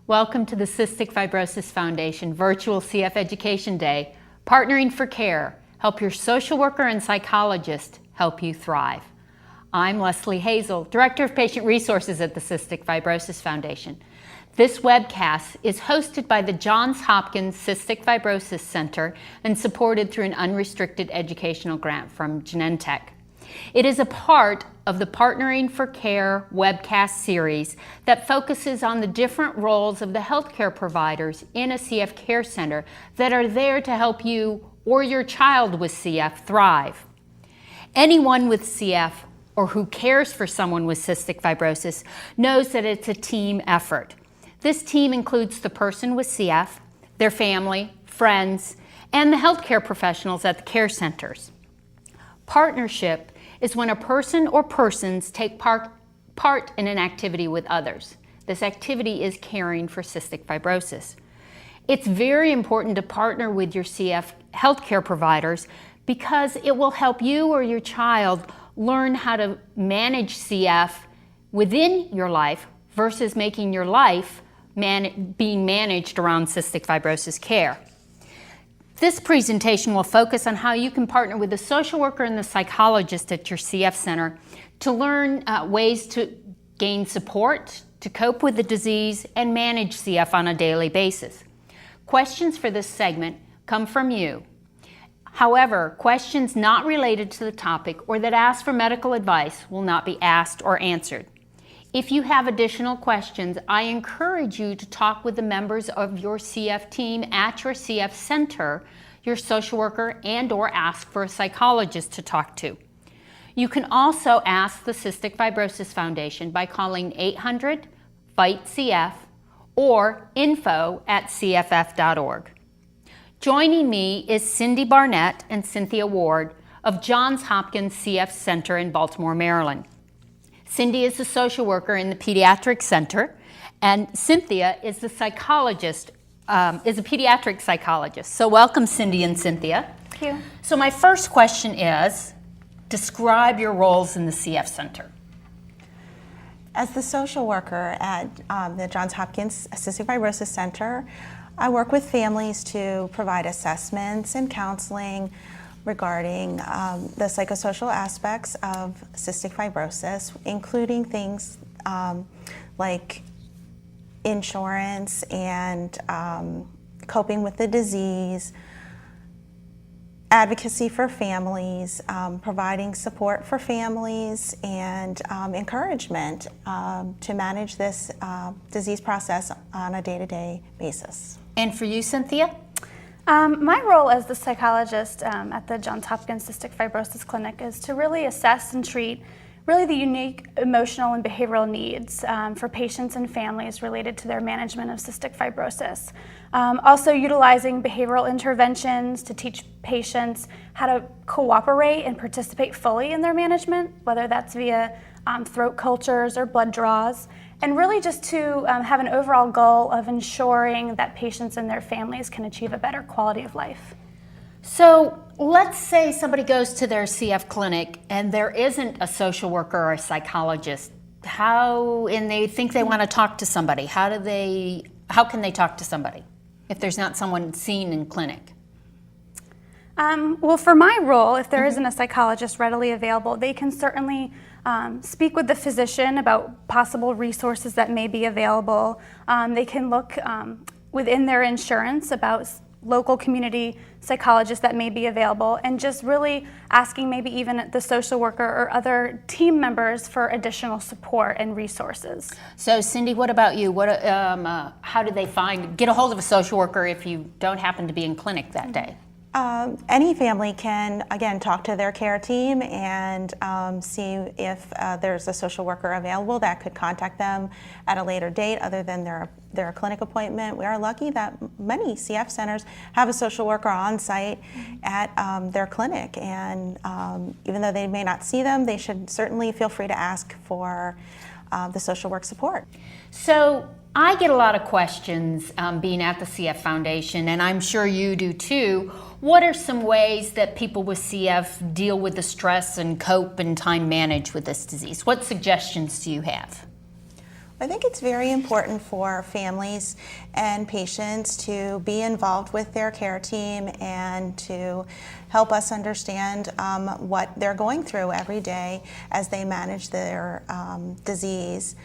Welcome to the Cystic Fibrosis Foundation Virtual CF Education Day, Partnering for Care. Help your social worker and psychologist help you thrive. I'm Leslie Hazel, Director of Patient Resources at the Cystic Fibrosis Foundation. This webcast is hosted by the Johns Hopkins Cystic Fibrosis Center and supported through an unrestricted educational grant from Genentech. It is a part of the Partnering for Care webcast series that focuses on the different roles of the healthcare providers in a CF care center that are there to help you or your child with CF thrive. Anyone with CF or who cares for someone with cystic fibrosis knows that it's a team effort. This team includes the person with CF, their family, friends, and the healthcare professionals at the care centers. Partnership is when a person or persons take part in an activity with others. This activity is caring for cystic fibrosis. It's very important to partner with your CF healthcare providers because it will help you or your child learn how to manage CF within your life versus making your life being managed around cystic fibrosis care. This presentation will focus on how you can partner with the social worker and the psychologist at your CF center to learn ways to gain support, to cope with the disease, and manage CF on a daily basis. Questions for this segment come from you. However, questions not related to the topic or that ask for medical advice will not be asked or answered. If you have additional questions, I encourage you to talk with the members of your CF team at your CF center, your social worker, and/or ask for a psychologist to talk to. You can also ask the Cystic Fibrosis Foundation by calling 800-FIGHT-CF or info@cff.org. Joining me is Cindy Barnett and Cythnia Ward of Johns Hopkins CF Center in Baltimore, Maryland. Cindy is the social worker in the pediatric center, and Cythnia is the psychologist, is a pediatric psychologist. So welcome, Cindy and Cythnia. Thank you. So my first question is, describe your roles in the CF center. As the social worker at the Johns Hopkins Cystic Fibrosis Center, I work with families to provide assessments and counseling regarding the psychosocial aspects of cystic fibrosis, including things like insurance and coping with the disease, advocacy for families, providing support for families, and encouragement to manage this disease process on a day-to-day basis. And for you, Cythnia? My role as the psychologist at the Johns Hopkins Cystic Fibrosis Clinic is to really assess and treat really the unique emotional and behavioral needs for patients and families related to their management of cystic fibrosis. Also utilizing behavioral interventions to teach patients how to cooperate and participate fully in their management, whether that's via throat cultures or blood draws, and really just to have an overall goal of ensuring that patients and their families can achieve a better quality of life. So let's say somebody goes to their CF clinic and there isn't a social worker or a psychologist. And they think they want to talk to somebody. How can they talk to somebody if there's not someone seen in clinic? Well, for my role, if there isn't a psychologist readily available, they can certainly speak with the physician about possible resources that may be available. They can look within their insurance about local community psychologists that may be available, and just really asking maybe even the social worker or other team members for additional support and resources. So Cindy, what about you? How do they get a hold of a social worker if you don't happen to be in clinic that day? Any family can, again, talk to their care team and see if there's a social worker available that could contact them at a later date other than their clinic appointment. We are lucky that many CF centers have a social worker on site at their clinic, and even though they may not see them, they should certainly feel free to ask for the social work support. So I get a lot of questions being at the CF Foundation, and I'm sure you do too. What are some ways that people with CF deal with the stress and cope and time manage with this disease? What suggestions do you have? I think it's very important for families and patients to be involved with their care team and to help us understand what they're going through every day as they manage their disease.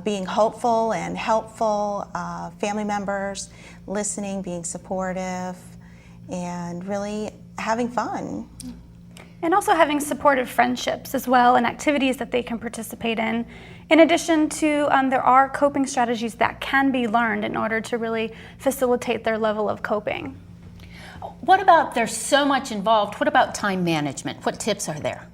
Being hopeful and helpful, family members, listening, being supportive, and really having fun. And also having supportive friendships as well and activities that they can participate in. In addition to, there are coping strategies that can be learned in order to really facilitate their level of coping. What about, there's so much involved, what about time management? What tips are there?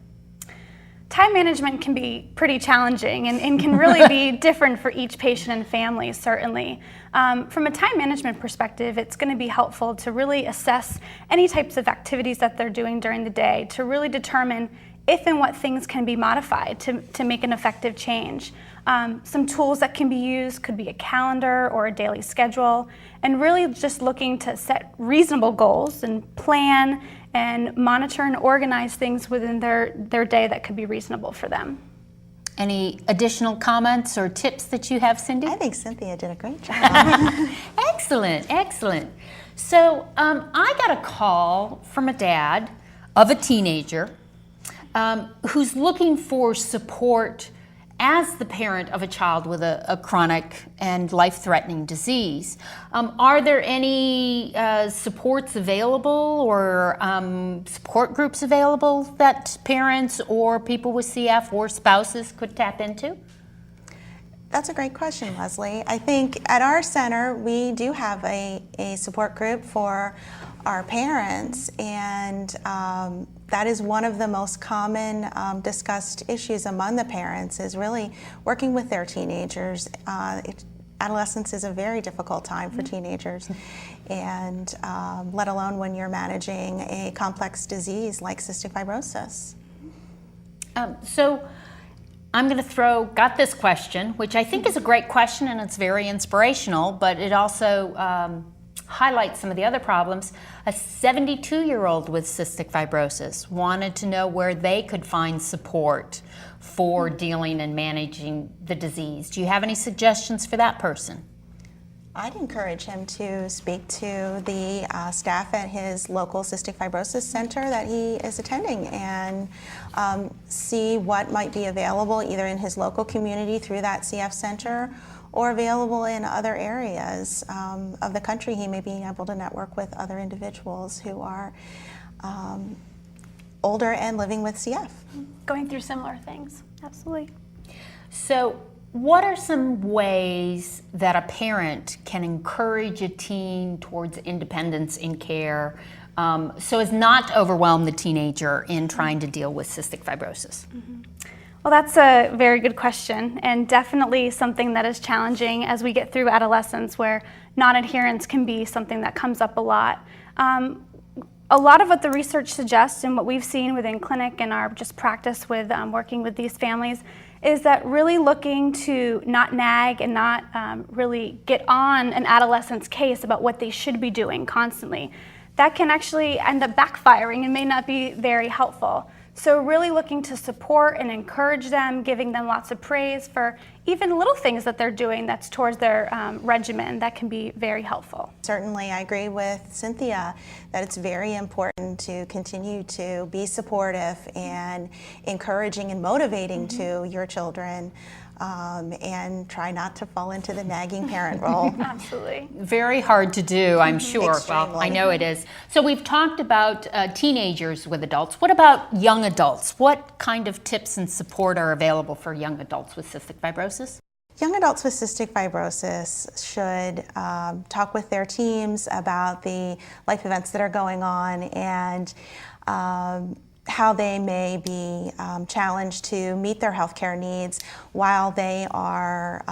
Time management can be pretty challenging and can really be different for each patient and family, certainly. From a time management perspective, it's going to be helpful to really assess any types of activities that they're doing during the day to really determine if and what things can be modified to make an effective change. Some tools that can be used could be a calendar or a daily schedule, and really just looking to set reasonable goals and plan and monitor and organize things within their day that could be reasonable for them. Any additional comments or tips that you have, Cindy? I think Cythnia did a great job. Excellent, excellent. So I got a call from a dad of a teenager who's looking for support as the parent of a child with a chronic and life-threatening disease. Are there any supports available or support groups available that parents or people with CF or spouses could tap into? That's a great question, Leslie. I think at our center, we do have a support group for our parents, and that is one of the most common discussed issues among the parents, is really working with their teenagers. Adolescence is a very difficult time for teenagers, and let alone when you're managing a complex disease like cystic fibrosis. So I'm going to got this question, which I think is a great question and it's very inspirational, but it also highlights some of the other problems. A 72-year-old with cystic fibrosis wanted to know where they could find support for dealing and managing the disease. Do you have any suggestions for that person? I'd encourage him to speak to the staff at his local cystic fibrosis center that he is attending and see what might be available either in his local community through that CF center or available in other areas of the country. He may be able to network with other individuals who are older and living with CF. Going through similar things, absolutely. So what are some ways that a parent can encourage a teen towards independence in care so as not to overwhelm the teenager in trying to deal with cystic fibrosis? Mm-hmm. Well, that's a very good question, and definitely something that is challenging as we get through adolescence, where non-adherence can be something that comes up a lot. A lot of what the research suggests and what we've seen within clinic and our just practice with working with these families is that really looking to not nag and not really get on an adolescent's case about what they should be doing constantly. That can actually end up backfiring and may not be very helpful. So really looking to support and encourage them, giving them lots of praise for even little things that they're doing that's towards their regimen, that can be very helpful. Certainly, I agree with Cythnia that it's very important to continue to be supportive and encouraging and motivating to your children, and try not to fall into the nagging parent role. Absolutely. Very hard to do, I'm sure. Extremely. Well, I know it is. So we've talked about teenagers with adults. What about young adults? What kind of tips and support are available for young adults with cystic fibrosis? Young adults with cystic fibrosis should talk with their teams about the life events that are going on and how they may be challenged to meet their healthcare needs while they are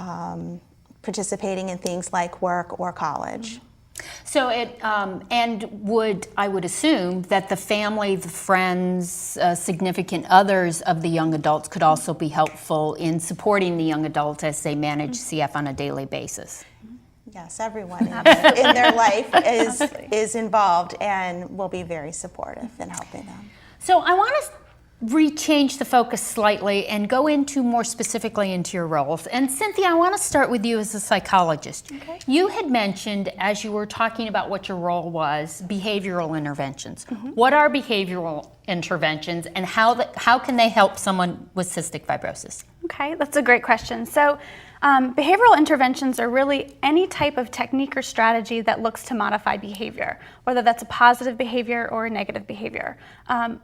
participating in things like work or college. So I would assume that the family, the friends, significant others of the young adults could also be helpful in supporting the young adult as they manage CF on a daily basis. Yes, everyone in their life is involved and will be very supportive in helping them. So I want to change the focus slightly and go into more specifically into your roles. And Cythnia, I want to start with you as a psychologist. Okay. You had mentioned, as you were talking about what your role was, behavioral interventions. What are behavioral interventions, and how can they help someone with cystic fibrosis? Okay, that's a great question. So behavioral interventions are really any type of technique or strategy that looks to modify behavior, whether that's a positive behavior or a negative behavior.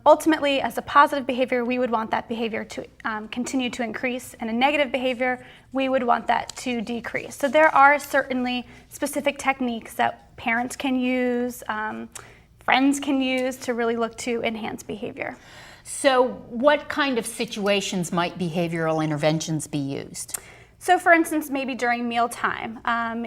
Ultimately, as a positive behavior, we would want that behavior to continue to increase, and a negative behavior, we would want that to decrease. So there are certainly specific techniques that parents can use, friends can use to really look to enhance behavior. So what kind of situations might behavioral interventions be used? So for instance, maybe during mealtime,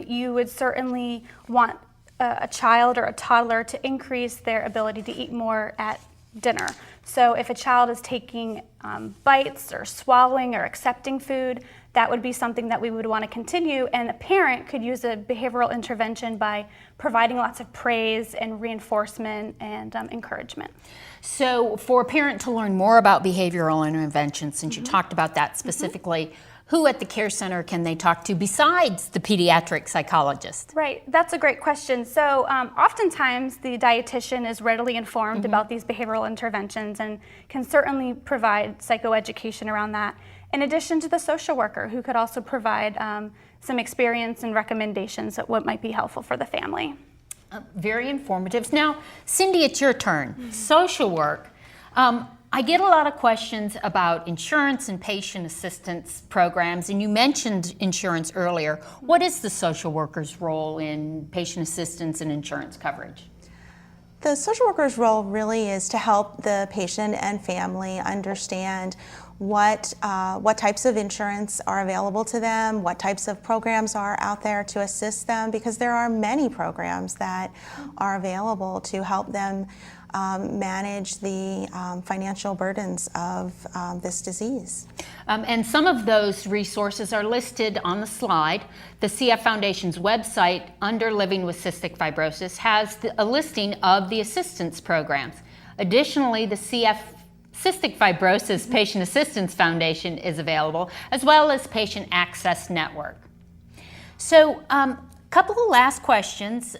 you would certainly want a child or a toddler to increase their ability to eat more at dinner. So if a child is taking bites or swallowing or accepting food, that would be something that we would want to continue, and a parent could use a behavioral intervention by providing lots of praise and reinforcement and encouragement. So for a parent to learn more about behavioral interventions, since you talked about that specifically, who at the care center can they talk to besides the pediatric psychologist? Right, that's a great question. So oftentimes the dietitian is readily informed about these behavioral interventions and can certainly provide psychoeducation around that, in addition to the social worker, who could also provide some experience and recommendations of what might be helpful for the family. Very informative. Now, Cindy, it's your turn. Social work. I get a lot of questions about insurance and patient assistance programs, and you mentioned insurance earlier. What is the social worker's role in patient assistance and insurance coverage? The social worker's role really is to help the patient and family understand what types of insurance are available to them, what types of programs are out there to assist them, because there are many programs that are available to help them manage the financial burdens of this disease. And some of those resources are listed on the slide. The CF Foundation's website under Living with Cystic Fibrosis has a listing of the assistance programs. Additionally, the CF Cystic Fibrosis Patient Assistance Foundation is available, as well as Patient Access Network. So, couple of last questions.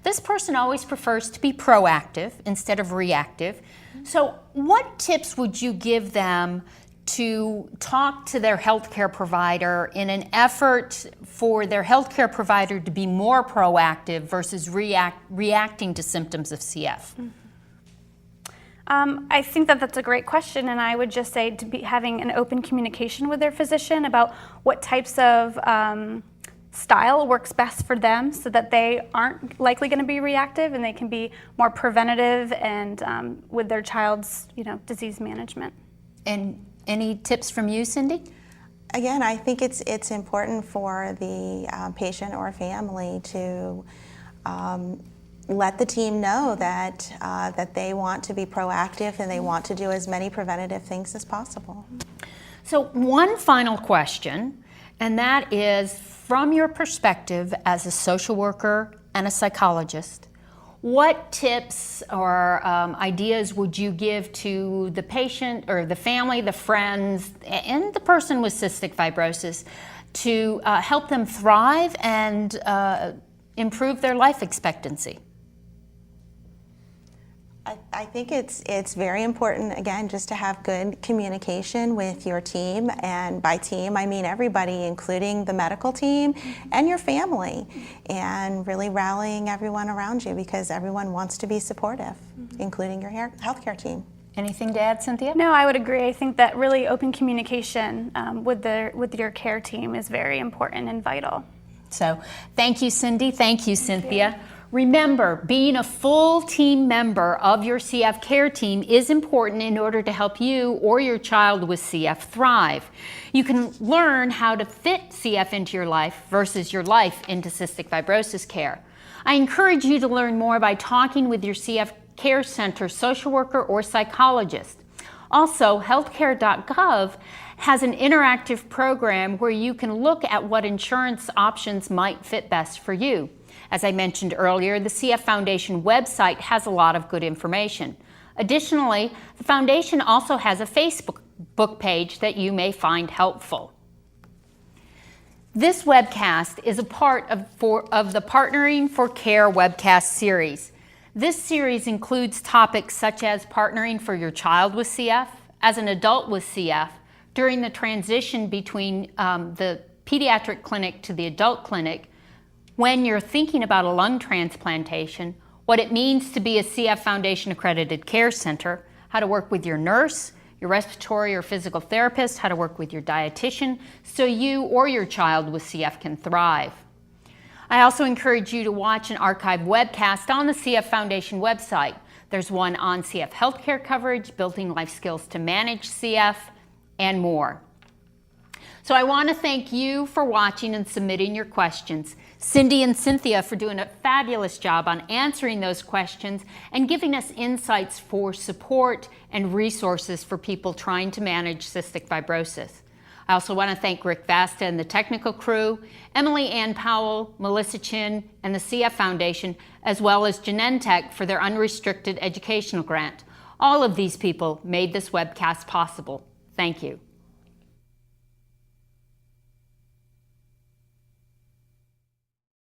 This person always prefers to be proactive instead of reactive. So what tips would you give them to talk to their healthcare provider in an effort for their healthcare provider to be more proactive versus reacting to symptoms of CF? I think that that's a great question, and I would just say to be having an open communication with their physician about what types of style works best for them, so that they aren't likely going to be reactive and they can be more preventative and with their child's disease management. And any tips from you, Cindy? Again, I think it's important for the patient or family to let the team know that that they want to be proactive and they want to do as many preventative things as possible. So one final question, and that is, from your perspective as a social worker and a psychologist, what tips or ideas would you give to the patient or the family, the friends, and the person with cystic fibrosis to help them thrive and improve their life expectancy? I think it's very important, again, just to have good communication with your team, and by team I mean everybody, including the medical team and your family, and really rallying everyone around you, because everyone wants to be supportive, including your healthcare team. Anything to add, Cythnia? No, I would agree. I think that really open communication with your care team is very important and vital. So thank you, Cindy. Thank you, Cythnia. Remember, being a full team member of your CF care team is important in order to help you or your child with CF thrive. You can learn how to fit CF into your life versus your life into cystic fibrosis care. I encourage you to learn more by talking with your CF care center social worker or psychologist. Also, healthcare.gov has an interactive program where you can look at what insurance options might fit best for you. As I mentioned earlier, the CF Foundation website has a lot of good information. Additionally, the foundation also has a Facebook page that you may find helpful. This webcast is a part of the Partnering for Care webcast series. This series includes topics such as partnering for your child with CF, as an adult with CF, during the transition between the pediatric clinic to the adult clinic, when you're thinking about a lung transplantation, what it means to be a CF Foundation accredited care center, how to work with your nurse, your respiratory or physical therapist, how to work with your dietitian, so you or your child with CF can thrive. I also encourage you to watch an archived webcast on the CF Foundation website. There's one on CF healthcare coverage, building life skills to manage CF, and more. So I want to thank you for watching and submitting your questions. Cindy and Cynthia for doing a fabulous job on answering those questions and giving us insights for support and resources for people trying to manage cystic fibrosis. I also want to thank Rick Vasta and the technical crew, Emily Ann Powell, Melissa Chin, and the CF Foundation, as well as Genentech for their unrestricted educational grant. All of these people made this webcast possible. Thank you.